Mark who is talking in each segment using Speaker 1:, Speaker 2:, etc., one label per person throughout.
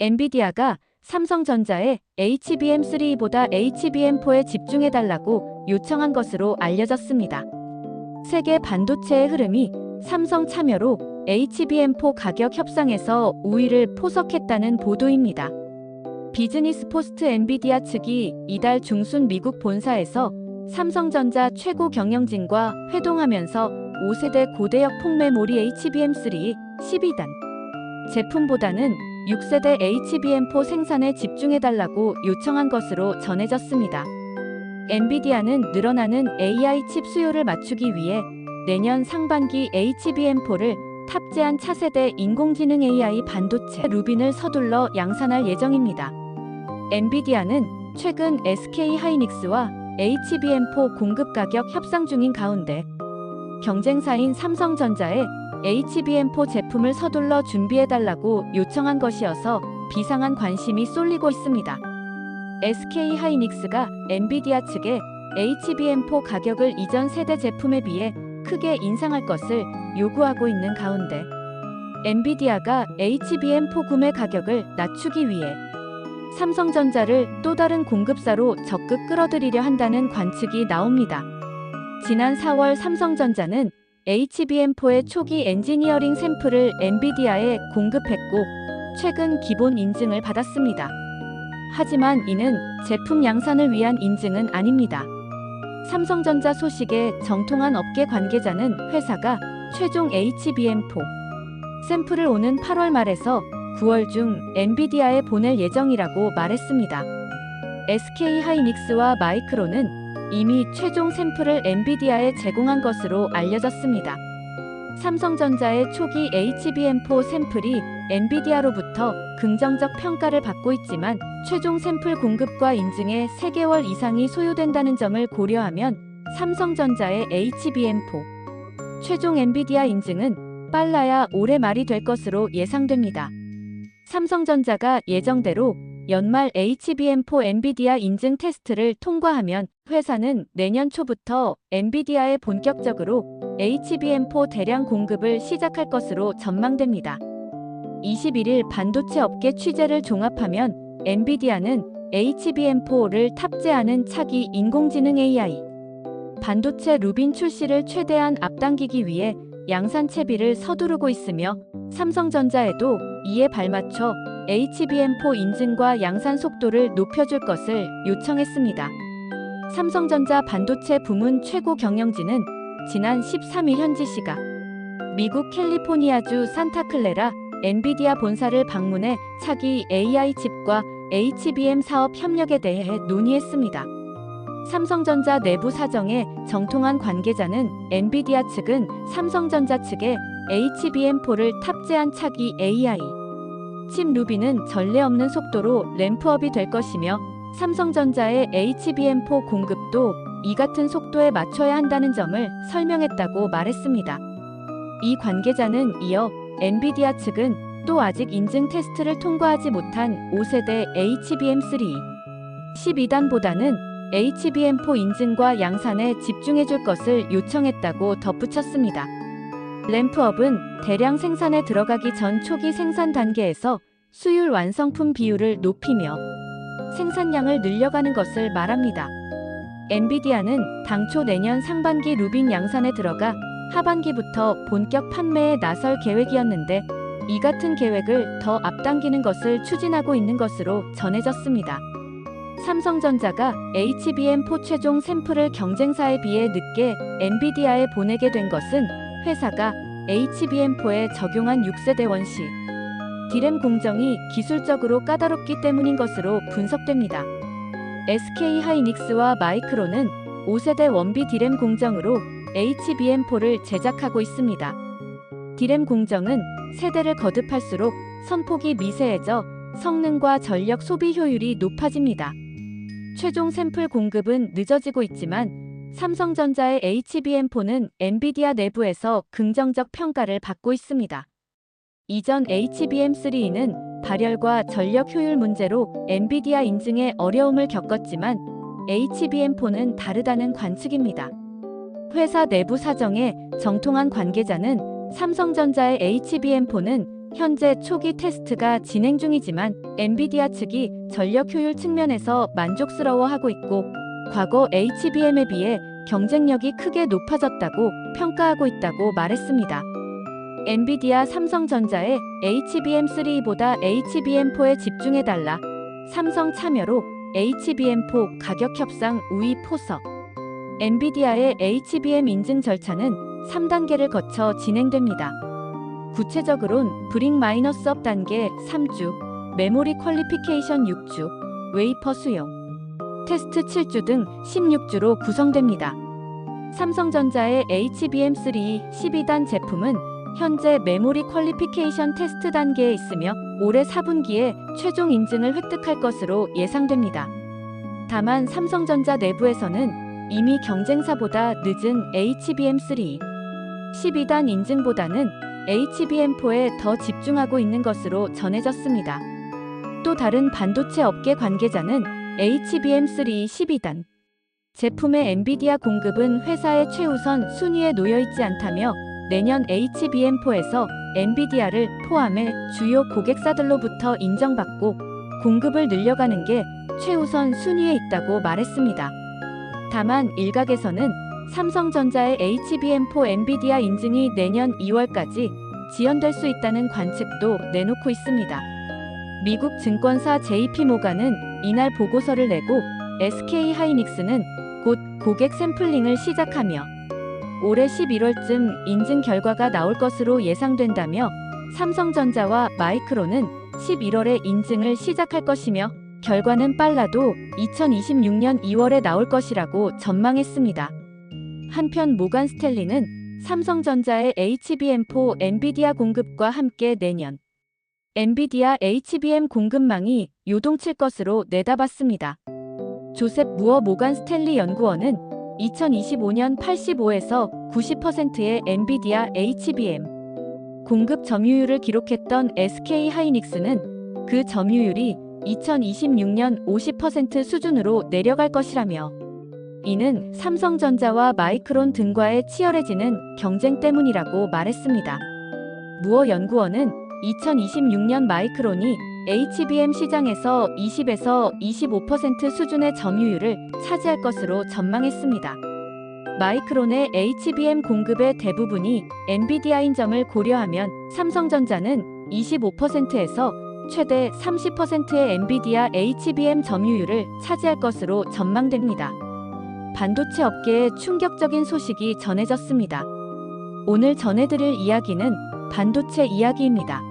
Speaker 1: 엔비디아가 삼성전자에 HBM3보다 HBM4에 집중해달라고 요청한 것으로 알려졌습니다. 세계 반도체의 흐름이 삼성 참여로 HBM4 가격 협상에서 우위를 포석했다는 보도입니다. 비즈니스 포스트 엔비디아 측이 이달 중순 미국 본사에서 삼성전자 최고 경영진과 회동하면서 5세대 고대역 폭메모리 HBM3 12단 제품보다는 6세대 HBM4 생산에 집중해달라고 요청한 것으로 전해졌습니다. 엔비디아는 늘어나는 AI 칩 수요를 맞추기 위해 내년 상반기 HBM4를 탑재한 차세대 인공지능 AI 반도체 루빈을 서둘러 양산할 예정입니다. 엔비디아는 최근 SK 하이닉스와 HBM4 공급 가격 협상 중인 가운데 경쟁사인 삼성전자에 HBM4 제품을 서둘러 준비해달라고 요청한 것이어서 비상한 관심이 쏠리고 있습니다. SK하이닉스가 엔비디아 측에 HBM4 가격을 이전 세대 제품에 비해 크게 인상할 것을 요구하고 있는 가운데 엔비디아가 HBM4 구매 가격을 낮추기 위해 삼성전자를 또 다른 공급사로 적극 끌어들이려 한다는 관측이 나옵니다. 지난 4월 삼성전자는 HBM4의 초기 엔지니어링 샘플을 엔비디아에 공급했고 최근 기본 인증을 받았습니다. 하지만 이는 제품 양산을 위한 인증은 아닙니다. 삼성전자 소식에 정통한 업계 관계자는 회사가 최종 HBM4 샘플을 오는 8월 말에서 9월 중 엔비디아에 보낼 예정이라고 말했습니다. SK하이닉스와 마이크론은 이미 최종 샘플을 엔비디아에 제공한 것으로 알려졌습니다. 삼성전자의 초기 HBM4 샘플이 엔비디아로부터 긍정적 평가를 받고 있지만 최종 샘플 공급과 인증에 3개월 이상이 소요된다는 점을 고려하면 삼성전자의 HBM4 최종 엔비디아 인증은 빨라야 올해 말이 될 것으로 예상됩니다. 삼성전자가 예정대로 연말 HBM4 엔비디아 인증 테스트를 통과하면 회사는 내년 초부터 엔비디아에 본격적으로 HBM4 대량 공급을 시작할 것으로 전망됩니다. 21일 반도체 업계 취재를 종합하면 엔비디아는 HBM4를 탑재하는 차기 인공지능 AI 반도체 루빈 출시를 최대한 앞당기기 위해 양산 채비를 서두르고 있으며 삼성전자에도 이에 발맞춰 HBM4 인증과 양산 속도를 높여줄 것을 요청했습니다. 삼성전자 반도체 부문 최고 경영진은 지난 13일 현지 시각 미국 캘리포니아주 산타클레라 엔비디아 본사를 방문해 차기 AI 칩과 HBM 사업 협력에 대해 논의했습니다. 삼성전자 내부 사정에 정통한 관계자는 엔비디아 측은 삼성전자 측에 HBM4를 탑재한 차기 AI 칩 루빈은 전례 없는 속도로 램프업이 될 것이며 삼성전자의 HBM4 공급도 이 같은 속도에 맞춰야 한다는 점을 설명했다고 말했습니다. 이 관계자는 이어 엔비디아 측은 또 아직 인증 테스트를 통과하지 못한 5세대 HBM3 12단보다는 HBM4 인증과 양산에 집중해줄 것을 요청했다고 덧붙였습니다. 램프업은 대량 생산에 들어가기 전 초기 생산 단계에서 수율 완성품 비율을 높이며 생산량을 늘려가는 것을 말합니다. 엔비디아는 당초 내년 상반기 루빈 양산에 들어가 하반기부터 본격 판매에 나설 계획이었는데 이 같은 계획을 더 앞당기는 것을 추진하고 있는 것으로 전해졌습니다. 삼성전자가 HBM4 최종 샘플을 경쟁사에 비해 늦게 엔비디아에 보내게 된 것은 회사가 HBM4에 적용한 6세대 원시 디램 공정이 기술적으로 까다롭기 때문인 것으로 분석됩니다. SK하이닉스와 마이크론은 5세대 원비 디램 공정으로 HBM4를 제작하고 있습니다. 디램 공정은 세대를 거듭할수록 선폭이 미세해져 성능과 전력 소비 효율이 높아집니다. 최종 샘플 공급은 늦어지고 있지만 삼성전자의 HBM4는 엔비디아 내부에서 긍정적 평가를 받고 있습니다. 이전 HBM3는 발열과 전력 효율 문제로 엔비디아 인증에 어려움을 겪었지만 HBM4는 다르다는 관측입니다. 회사 내부 사정에 정통한 관계자는 삼성전자의 HBM4는 현재 초기 테스트가 진행 중이지만 엔비디아 측이 전력 효율 측면에서 만족스러워하고 있고 과거 HBM에 비해 경쟁력이 크게 높아졌다고 평가하고 있다고 말했습니다. 엔비디아 삼성전자의 HBM3보다 HBM4에 집중해달라. 삼성 참여로 HBM4 가격 협상 우위 포석. 엔비디아의 HBM 인증 절차는 3단계를 거쳐 진행됩니다. 구체적으론 브링 마이너스 업 단계 3주, 메모리 퀄리피케이션 6주, 웨이퍼 수용, 테스트 7주 등 16주로 구성됩니다. 삼성전자의 HBM3 12단 제품은 현재 메모리 퀄리피케이션 테스트 단계에 있으며 올해 4분기에 최종 인증을 획득할 것으로 예상됩니다. 다만 삼성전자 내부에서는 이미 경쟁사보다 늦은 HBM3 12단 인증보다는 HBM4에 더 집중하고 있는 것으로 전해졌습니다. 또 다른 반도체 업계 관계자는 HBM3 12단 제품의 엔비디아 공급은 회사의 최우선 순위에 놓여 있지 않다며 내년 HBM4에서 엔비디아를 포함해 주요 고객사들로부터 인정받고 공급을 늘려가는 게 최우선 순위에 있다고 말했습니다. 다만 일각에서는 삼성전자의 HBM4 엔비디아 인증이 내년 2월까지 지연될 수 있다는 관측도 내놓고 있습니다. 미국 증권사 JP모간은 이날 보고서를 내고 SK 하이닉스는 곧 고객 샘플링을 시작하며 올해 11월쯤 인증 결과가 나올 것으로 예상된다며 삼성전자와 마이크론은 11월에 인증을 시작할 것이며 결과는 빨라도 2026년 2월에 나올 것이라고 전망했습니다. 한편 모간 스탠리는 삼성전자의 HBM4 엔비디아 공급과 함께 내년 엔비디아 HBM 공급망이 요동칠 것으로 내다봤습니다. 조셉 무어 모간 스탠리 연구원은 2025년 85에서 90%의 엔비디아 HBM 공급 점유율을 기록했던 SK 하이닉스는 그 점유율이 2026년 50% 수준으로 내려갈 것이라며 이는 삼성전자와 마이크론 등과의 치열해지는 경쟁 때문이라고 말했습니다. 무어 연구원은 2026년 마이크론이 HBM 시장에서 20에서 25% 수준의 점유율을 차지할 것으로 전망했습니다. 마이크론의 HBM 공급의 대부분이 엔비디아인 점을 고려하면 삼성전자는 25%에서 최대 30%의 엔비디아 HBM 점유율을 차지할 것으로 전망됩니다. 반도체 업계에 충격적인 소식이 전해졌습니다. 오늘 전해드릴 이야기는 반도체 이야기입니다.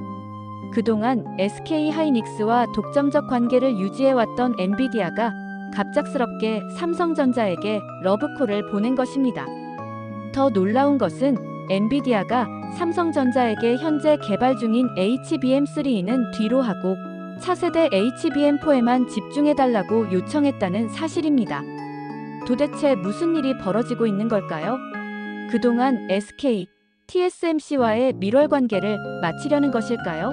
Speaker 1: 그동안 SK하이닉스와 독점적 관계를 유지해왔던 엔비디아가 갑작스럽게 삼성전자에게 러브콜을 보낸 것입니다. 더 놀라운 것은 엔비디아가 삼성전자에게 현재 개발 중인 HBM3는 뒤로 하고 차세대 HBM4에만 집중해달라고 요청했다는 사실입니다. 도대체 무슨 일이 벌어지고 있는 걸까요? 그동안 SK, TSMC와의 밀월 관계를 마치려는 것일까요?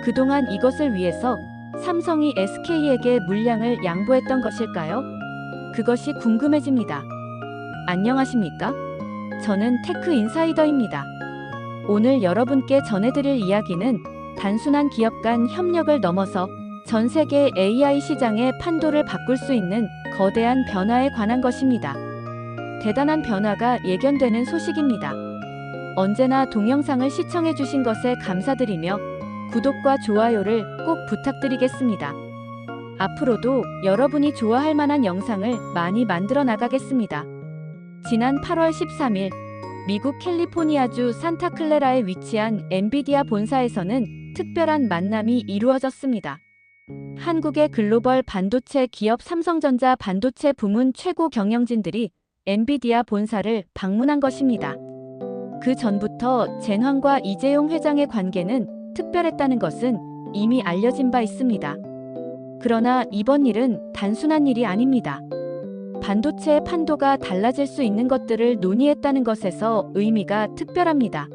Speaker 1: 그동안 이것을 위해서 삼성이 SK에게 물량을 양보했던 것일까요? 그것이 궁금해집니다. 안녕하십니까? 저는 테크 인사이더입니다. 오늘 여러분께 전해드릴 이야기는 단순한 기업 간 협력을 넘어서 전 세계 AI 시장의 판도를 바꿀 수 있는 거대한 변화에 관한 것입니다. 대단한 변화가 예견되는 소식입니다. 언제나 동영상을 시청해주신 것에 감사드리며 구독과 좋아요를 꼭 부탁드리겠습니다. 앞으로도 여러분이 좋아할 만한 영상을 많이 만들어 나가겠습니다. 지난 8월 13일 미국 캘리포니아주 산타클레라에 위치한 엔비디아 본사에서는 특별한 만남이 이루어졌습니다. 한국의 글로벌 반도체 기업 삼성전자 반도체 부문 최고 경영진들이 엔비디아 본사를 방문한 것입니다. 그 전부터 젠황과 이재용 회장의 관계는 특별했다는 것은 이미 알려진 바 있습니다. 그러나 이번 일은 단순한 일이 아닙니다. 반도체의 판도가 달라질 수 있는 것들을 논의했다는 것에서 의미가 특별합니다.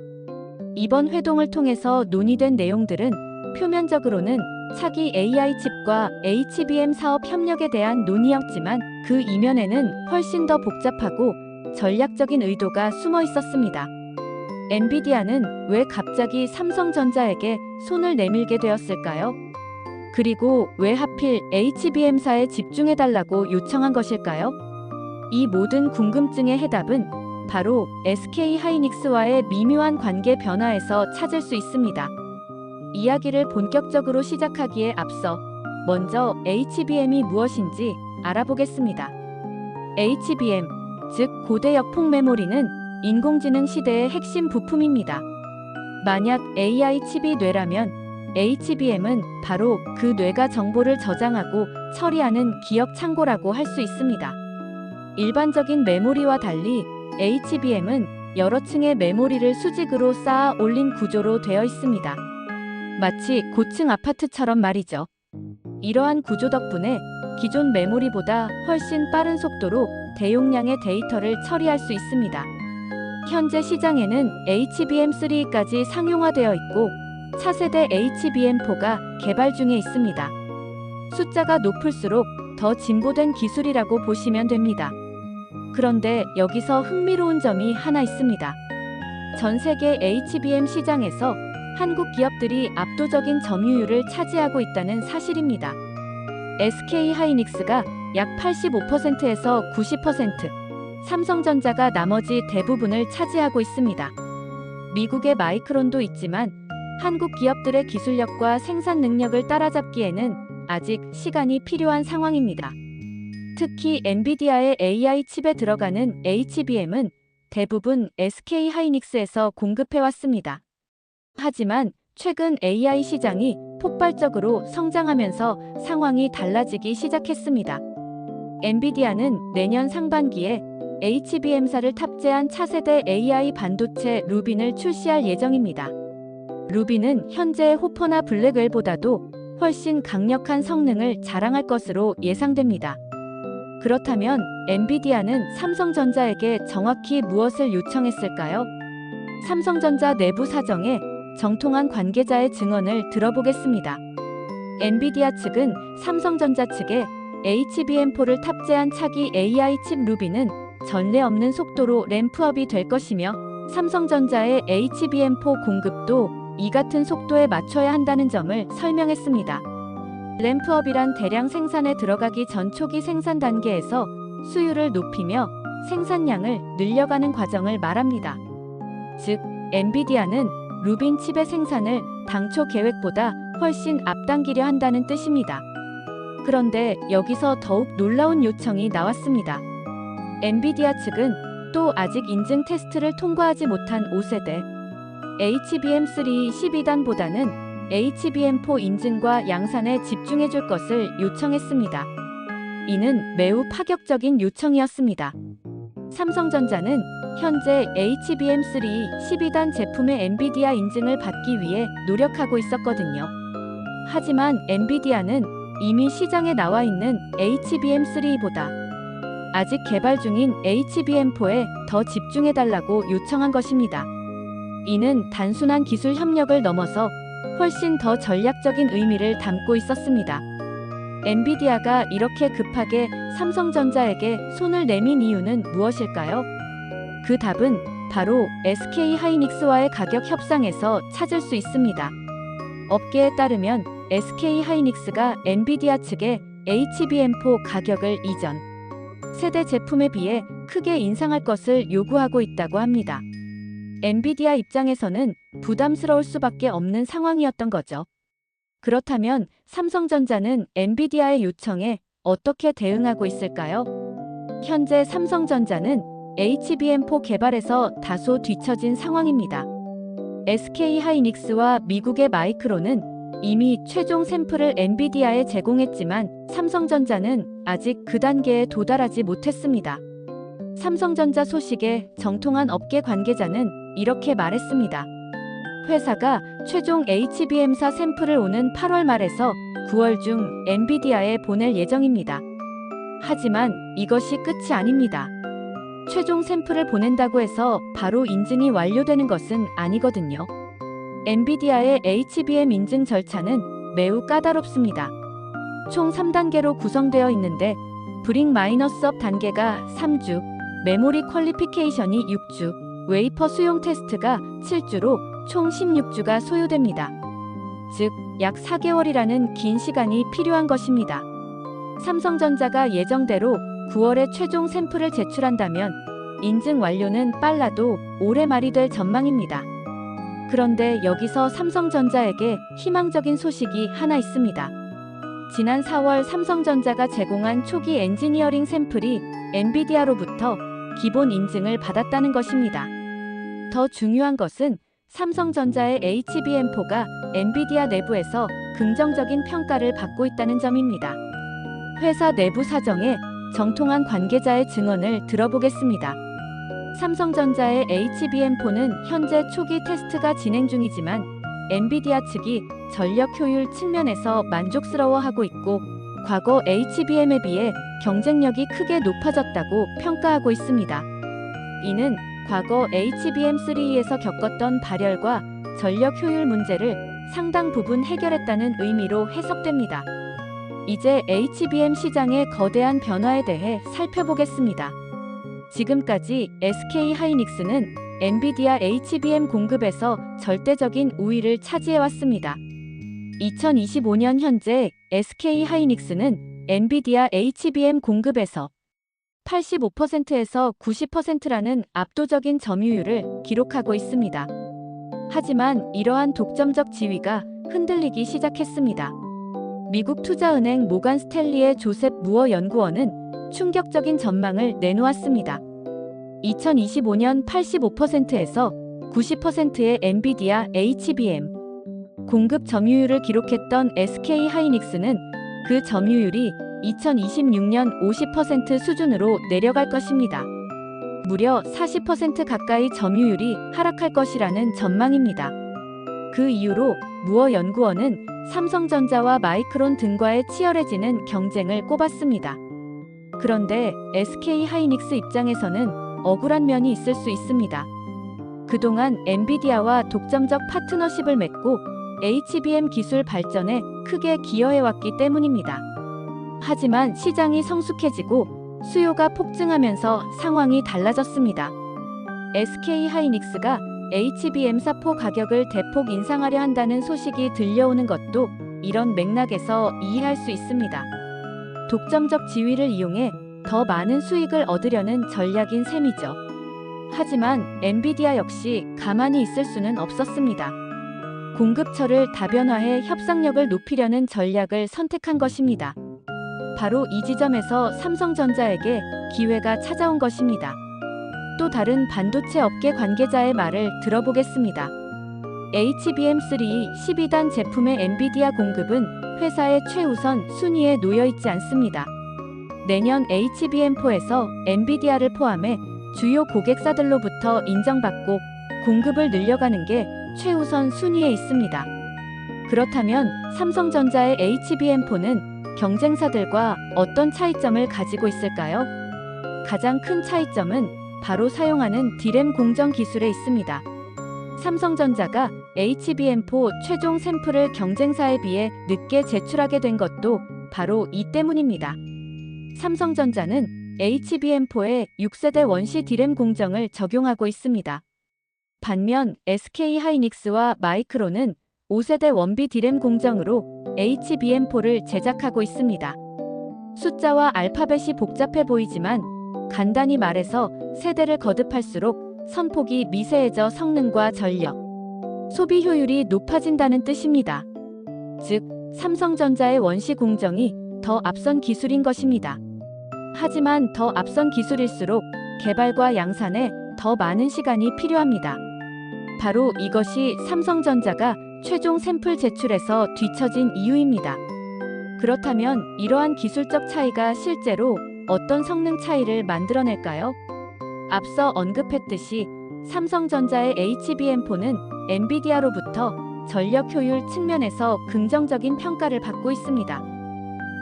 Speaker 1: 이번 회동을 통해서 논의된 내용들은 표면적으로는 차기 AI 칩과 HBM 사업 협력에 대한 논의였지만 그 이면에는 훨씬 더 복잡하고 전략적인 의도가 숨어 있었습니다. 엔비디아는 왜 갑자기 삼성전자에게 손을 내밀게 되었을까요? 그리고 왜 하필 HBM사에 집중해달라고 요청한 것일까요? 이 모든 궁금증의 해답은 바로 SK하이닉스와의 미묘한 관계 변화에서 찾을 수 있습니다. 이야기를 본격적으로 시작하기에 앞서 먼저 HBM이 무엇인지 알아보겠습니다. HBM, 즉 고대 역폭 메모리는 인공지능 시대의 핵심 부품입니다. 만약 AI 칩이 뇌라면 HBM은 바로 그 뇌가 정보를 저장하고 처리하는 기억 창고라고 할 수 있습니다. 일반적인 메모리와 달리 HBM은 여러 층의 메모리를 수직으로 쌓아 올린 구조로 되어 있습니다. 마치 고층 아파트처럼 말이죠. 이러한 구조 덕분에 기존 메모리보다 훨씬 빠른 속도로 대용량의 데이터를 처리할 수 있습니다. 현재 시장에는 HBM3까지 상용화되어 있고 차세대 HBM4가 개발 중에 있습니다. 숫자가 높을수록 더 진보된 기술이라고 보시면 됩니다. 그런데 여기서 흥미로운 점이 하나 있습니다. 전 세계 HBM 시장에서 한국 기업들이 압도적인 점유율을 차지하고 있다는 사실입니다. SK하이닉스가 약 85%에서 90%, 삼성전자가 나머지 대부분을 차지하고 있습니다. 미국의 마이크론도 있지만 한국 기업들의 기술력과 생산 능력을 따라잡기에는 아직 시간이 필요한 상황입니다. 특히 엔비디아의 AI 칩에 들어가는 HBM은 대부분 SK하이닉스에서 공급해왔습니다. 하지만 최근 AI 시장이 폭발적으로 성장하면서 상황이 달라지기 시작했습니다. 엔비디아는 내년 상반기에 HBM사를 탑재한 차세대 AI 반도체 루빈을 출시할 예정입니다. 루빈은 현재의 호퍼나 블랙웰보다도 훨씬 강력한 성능을 자랑할 것으로 예상됩니다. 그렇다면 엔비디아는 삼성전자에게 정확히 무엇을 요청했을까요? 삼성전자 내부 사정에 정통한 관계자의 증언을 들어보겠습니다. 엔비디아 측은 삼성전자 측에 HBM4를 탑재한 차기 AI 칩 루빈은 전례 없는 속도로 램프업이 될 것이며 삼성전자의 HBM4 공급도 이 같은 속도에 맞춰야 한다는 점을 설명했습니다. 램프업이란 대량 생산에 들어가기 전 초기 생산 단계에서 수율을 높이며 생산량을 늘려가는 과정을 말합니다. 즉, 엔비디아는 루빈 칩의 생산을 당초 계획보다 훨씬 앞당기려 한다는 뜻입니다. 그런데 여기서 더욱 놀라운 요청이 나왔습니다. 엔비디아 측은 또 아직 인증 테스트를 통과하지 못한 5세대 HBM3 12단보다는 HBM4 인증과 양산에 집중해줄 것을 요청했습니다. 이는 매우 파격적인 요청이었습니다. 삼성전자는 현재 HBM3 12단 제품의 엔비디아 인증을 받기 위해 노력하고 있었거든요. 하지만 엔비디아는 이미 시장에 나와 있는 HBM3보다 아직 개발 중인 HBM4에 더 집중해달라고 요청한 것입니다. 이는 단순한 기술 협력을 넘어서 훨씬 더 전략적인 의미를 담고 있었습니다. 엔비디아가 이렇게 급하게 삼성전자에게 손을 내민 이유는 무엇일까요? 그 답은 바로 SK하이닉스와의 가격 협상에서 찾을 수 있습니다. 업계에 따르면 SK하이닉스가 엔비디아 측에 HBM4 가격을 이전 세대 제품에 비해 크게 인상할 것을 요구하고 있다고 합니다. 엔비디아 입장에서는 부담스러울 수밖에 없는 상황이었던 거죠. 그렇다면 삼성전자는 엔비디아의 요청에 어떻게 대응하고 있을까요? 현재 삼성전자는 HBM4 개발에서 다소 뒤처진 상황입니다. SK하이닉스와 미국의 마이크론은 이미 최종 샘플을 엔비디아에 제공했지만 삼성전자는 아직 그 단계에 도달하지 못했습니다. 삼성전자 소식에 정통한 업계 관계자는 이렇게 말했습니다. 회사가 최종 HBM사 샘플을 오는 8월 말에서 9월 중 엔비디아에 보낼 예정입니다. 하지만 이것이 끝이 아닙니다. 최종 샘플을 보낸다고 해서 바로 인증이 완료되는 것은 아니거든요. 엔비디아의 HBM 인증 절차는 매우 까다롭습니다. 총 3단계로 구성되어 있는데 브링 마이너스업 단계가 3주, 메모리 퀄리피케이션이 6주, 웨이퍼 수용 테스트가 7주로 총 16주가 소요됩니다. 즉, 약 4개월이라는 긴 시간이 필요한 것입니다. 삼성전자가 예정대로 9월에 최종 샘플을 제출한다면 인증 완료는 빨라도 올해 말이 될 전망입니다. 그런데 여기서 삼성전자에게 희망적인 소식이 하나 있습니다. 지난 4월 삼성전자가 제공한 초기 엔지니어링 샘플이 엔비디아로부터 기본 인증을 받았다는 것입니다. 더 중요한 것은 삼성전자의 HBM4가 엔비디아 내부에서 긍정적인 평가를 받고 있다는 점입니다. 회사 내부 사정에 정통한 관계자의 증언을 들어보겠습니다. 삼성전자의 HBM4는 현재 초기 테스트가 진행 중이지만 엔비디아 측이 전력 효율 측면에서 만족스러워하고 있고 과거 HBM에 비해 경쟁력이 크게 높아졌다고 평가하고 있습니다. 이는 과거 HBM3에서 겪었던 발열과 전력 효율 문제를 상당 부분 해결했다는 의미로 해석됩니다. 이제 HBM 시장의 거대한 변화에 대해 살펴보겠습니다. 지금까지 SK 하이닉스는 엔비디아 HBM 공급에서 절대적인 우위를 차지해왔습니다. 2025년 현재 SK 하이닉스는 엔비디아 HBM 공급에서 85%에서 90%라는 압도적인 점유율을 기록하고 있습니다. 하지만 이러한 독점적 지위가 흔들리기 시작했습니다. 미국 투자은행 모간 스탠리의 조셉 무어 연구원은 충격적인 전망을 내놓았습니다. 2025년 85%에서 90%의 엔비디아 HBM 공급 점유율을 기록했던 SK하이닉스는 그 점유율이 2026년 50% 수준으로 내려갈 것입니다. 무려 40% 가까이 점유율이 하락할 것이라는 전망입니다. 그 이유로 무어 연구원은 삼성전자와 마이크론 등과의 치열해지는 경쟁을 꼽았습니다. 그런데 SK하이닉스 입장에서는 억울한 면이 있을 수 있습니다. 그동안 엔비디아와 독점적 파트너십을 맺고 HBM 기술 발전에 크게 기여해왔기 때문입니다. 하지만 시장이 성숙해지고 수요가 폭증하면서 상황이 달라졌습니다. SK하이닉스가 HBM4 가격을 대폭 인상하려 한다는 소식이 들려오는 것도 이런 맥락에서 이해할 수 있습니다. 독점적 지위를 이용해 더 많은 수익을 얻으려는 전략인 셈이죠. 하지만 엔비디아 역시 가만히 있을 수는 없었습니다. 공급처를 다변화해 협상력을 높이려는 전략을 선택한 것입니다. 바로 이 지점에서 삼성전자에게 기회가 찾아온 것입니다. 또 다른 반도체 업계 관계자의 말을 들어보겠습니다. HBM3 12단 제품의 엔비디아 공급은 회사의 최우선 순위에 놓여 있지 않습니다. 내년 HBM4에서 엔비디아를 포함해 주요 고객사들로부터 인정받고 공급을 늘려가는 게 최우선 순위에 있습니다. 그렇다면 삼성전자의 HBM4는 경쟁사들과 어떤 차이점을 가지고 있을까요? 가장 큰 차이점은 바로 사용하는 D램 공정 기술에 있습니다. 삼성전자가 HBM4 최종 샘플을 경쟁사에 비해 늦게 제출하게 된 것도 바로 이 때문입니다. 삼성전자는 HBM4에 6세대 원시 D램 공정을 적용하고 있습니다. 반면 SK하이닉스와 마이크론은 5세대 원비 D램 공정으로 HBM4를 제작하고 있습니다. 숫자와 알파벳이 복잡해 보이지만 간단히 말해서 세대를 거듭할수록 선폭이 미세해져 성능과 전력, 소비 효율이 높아진다는 뜻입니다. 즉, 삼성전자의 원시 공정이 더 앞선 기술인 것입니다. 하지만 더 앞선 기술일수록 개발과 양산에 더 많은 시간이 필요합니다. 바로 이것이 삼성전자가 최종 샘플 제출에서 뒤처진 이유입니다. 그렇다면 이러한 기술적 차이가 실제로 어떤 성능 차이를 만들어낼까요? 앞서 언급했듯이 삼성전자의 HBM4는 엔비디아로부터 전력 효율 측면에서 긍정적인 평가를 받고 있습니다.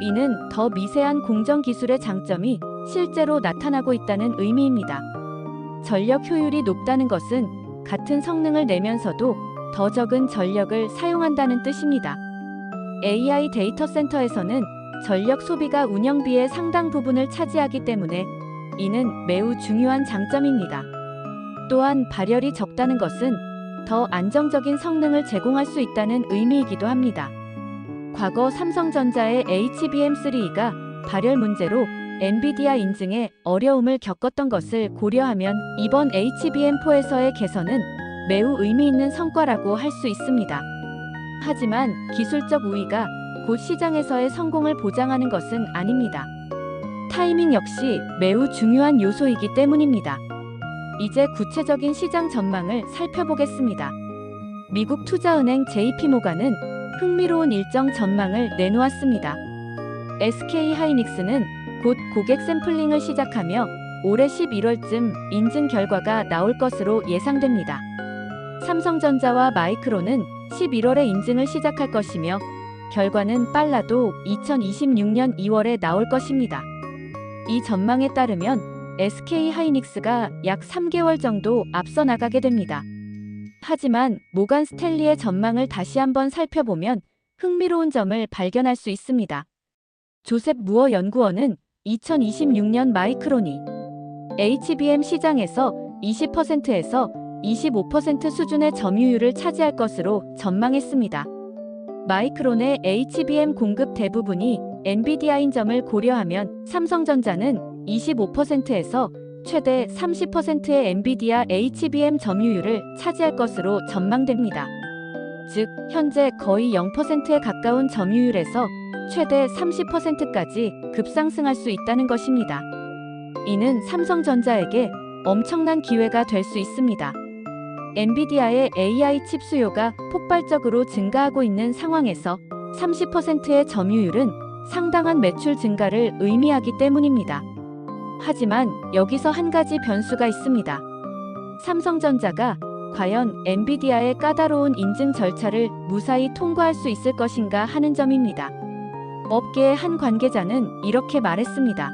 Speaker 1: 이는 더 미세한 공정 기술의 장점이 실제로 나타나고 있다는 의미입니다. 전력 효율이 높다는 것은 같은 성능을 내면서도 더 적은 전력을 사용한다는 뜻입니다. AI 데이터 센터에서는 전력 소비가 운영비의 상당 부분을 차지하기 때문에 이는 매우 중요한 장점입니다. 또한 발열이 적다는 것은 더 안정적인 성능을 제공할 수 있다는 의미이기도 합니다. 과거 삼성전자의 HBM3E가 발열 문제로 엔비디아 인증에 어려움을 겪었던 것을 고려하면 이번 HBM4에서의 개선은 매우 의미 있는 성과라고 할 수 있습니다. 하지만 기술적 우위가 곧 시장에서의 성공을 보장하는 것은 아닙니다. 타이밍 역시 매우 중요한 요소이기 때문입니다. 이제 구체적인 시장 전망을 살펴보겠습니다. 미국 투자은행 JP모간은 흥미로운 일정 전망을 내놓았습니다. SK하이닉스는 곧 고객 샘플링을 시작하며 올해 11월쯤 인증 결과가 나올 것으로 예상됩니다. 삼성전자와 마이크론은 11월에 인증을 시작할 것이며 결과는 빨라도 2026년 2월에 나올 것입니다. 이 전망에 따르면 SK하이닉스가 약 3개월 정도 앞서 나가게 됩니다. 하지만 모간 스탠리의 전망을 다시 한번 살펴보면 흥미로운 점을 발견할 수 있습니다. 조셉 무어 연구원은 2026년 마이크론이 HBM 시장에서 20%에서 25% 수준의 점유율을 차지할 것으로 전망했습니다. 마이크론의 HBM 공급 대부분이 엔비디아인 점을 고려하면 삼성전자는 25%에서 최대 30%의 엔비디아 HBM 점유율을 차지할 것으로 전망됩니다. 즉, 현재 거의 0%에 가까운 점유율에서 최대 30%까지 급상승할 수 있다는 것입니다. 이는 삼성전자에게 엄청난 기회가 될 수 있습니다. 엔비디아의 AI 칩 수요가 폭발적으로 증가하고 있는 상황에서 30%의 점유율은 상당한 매출 증가를 의미하기 때문입니다. 하지만 여기서 한 가지 변수가 있습니다. 삼성전자가 과연 엔비디아의 까다로운 인증 절차를 무사히 통과할 수 있을 것인가 하는 점입니다. 업계의 한 관계자는 이렇게 말했습니다.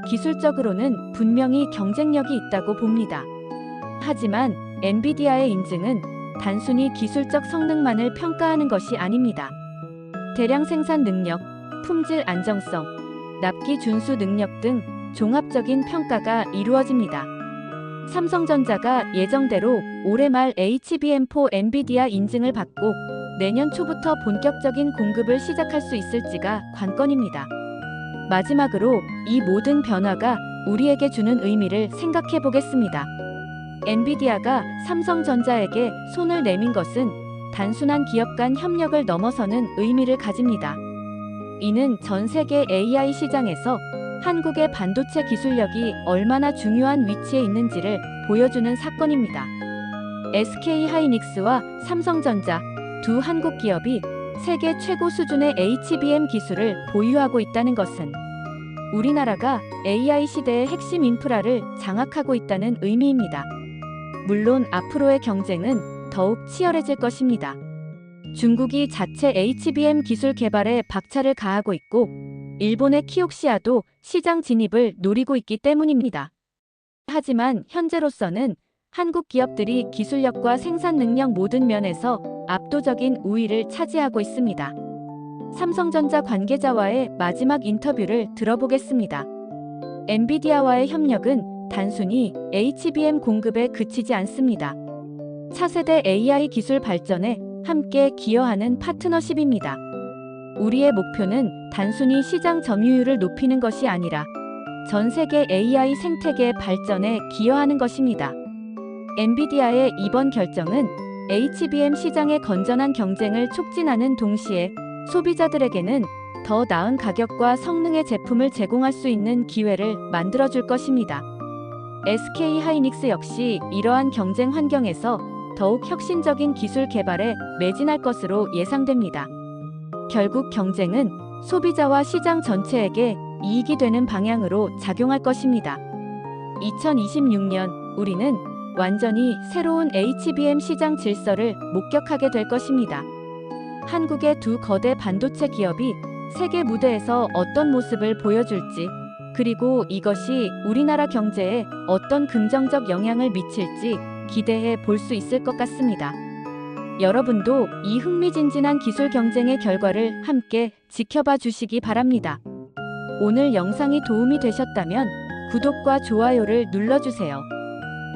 Speaker 1: 기술적으로는 분명히 경쟁력이 있다고 봅니다. 하지만 엔비디아의 인증은 단순히 기술적 성능만을 평가하는 것이 아닙니다. 대량 생산 능력, 품질 안정성, 납기 준수 능력 등 종합적인 평가가 이루어집니다. 삼성전자가 예정대로 올해 말 HBM4 엔비디아 인증을 받고 내년 초부터 본격적인 공급을 시작할 수 있을지가 관건입니다. 마지막으로 이 모든 변화가 우리에게 주는 의미를 생각해 보겠습니다. 엔비디아가 삼성전자에게 손을 내민 것은 단순한 기업 간 협력을 넘어서는 의미를 가집니다. 이는 전 세계 AI 시장에서 한국의 반도체 기술력이 얼마나 중요한 위치에 있는지를 보여주는 사건입니다. SK하이닉스와 삼성전자 두 한국 기업이 세계 최고 수준의 HBM 기술을 보유하고 있다는 것은 우리나라가 AI 시대의 핵심 인프라를 장악하고 있다는 의미입니다. 물론 앞으로의 경쟁은 더욱 치열해질 것입니다. 중국이 자체 HBM 기술 개발에 박차를 가하고 있고 일본의 키옥시아도 시장 진입을 노리고 있기 때문입니다. 하지만 현재로서는 한국 기업들이 기술력과 생산 능력 모든 면에서 압도적인 우위를 차지하고 있습니다. 삼성전자 관계자와의 마지막 인터뷰를 들어보겠습니다. 엔비디아와의 협력은 단순히 HBM 공급에 그치지 않습니다. 차세대 AI 기술 발전에 함께 기여하는 파트너십입니다. 우리의 목표는 단순히 시장 점유율을 높이는 것이 아니라 전 세계 AI 생태계 발전에 기여하는 것입니다. 엔비디아의 이번 결정은 HBM 시장의 건전한 경쟁을 촉진하는 동시에 소비자들에게는 더 나은 가격과 성능의 제품을 제공할 수 있는 기회를 만들어줄 것입니다. SK하이닉스 역시 이러한 경쟁 환경에서 더욱 혁신적인 기술 개발에 매진할 것으로 예상됩니다. 결국 경쟁은 소비자와 시장 전체에게 이익이 되는 방향으로 작용할 것입니다. 2026년 우리는 완전히 새로운 HBM 시장 질서를 목격하게 될 것입니다. 한국의 두 거대 반도체 기업이 세계 무대에서 어떤 모습을 보여줄지, 그리고 이것이 우리나라 경제에 어떤 긍정적 영향을 미칠지 기대해 볼 수 있을 것 같습니다. 여러분도 이 흥미진진한 기술 경쟁의 결과를 함께 지켜봐 주시기 바랍니다. 오늘 영상이 도움이 되셨다면 구독과 좋아요를 눌러주세요.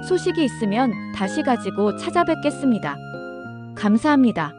Speaker 1: 소식이 있으면 다시 가지고 찾아뵙겠습니다. 감사합니다.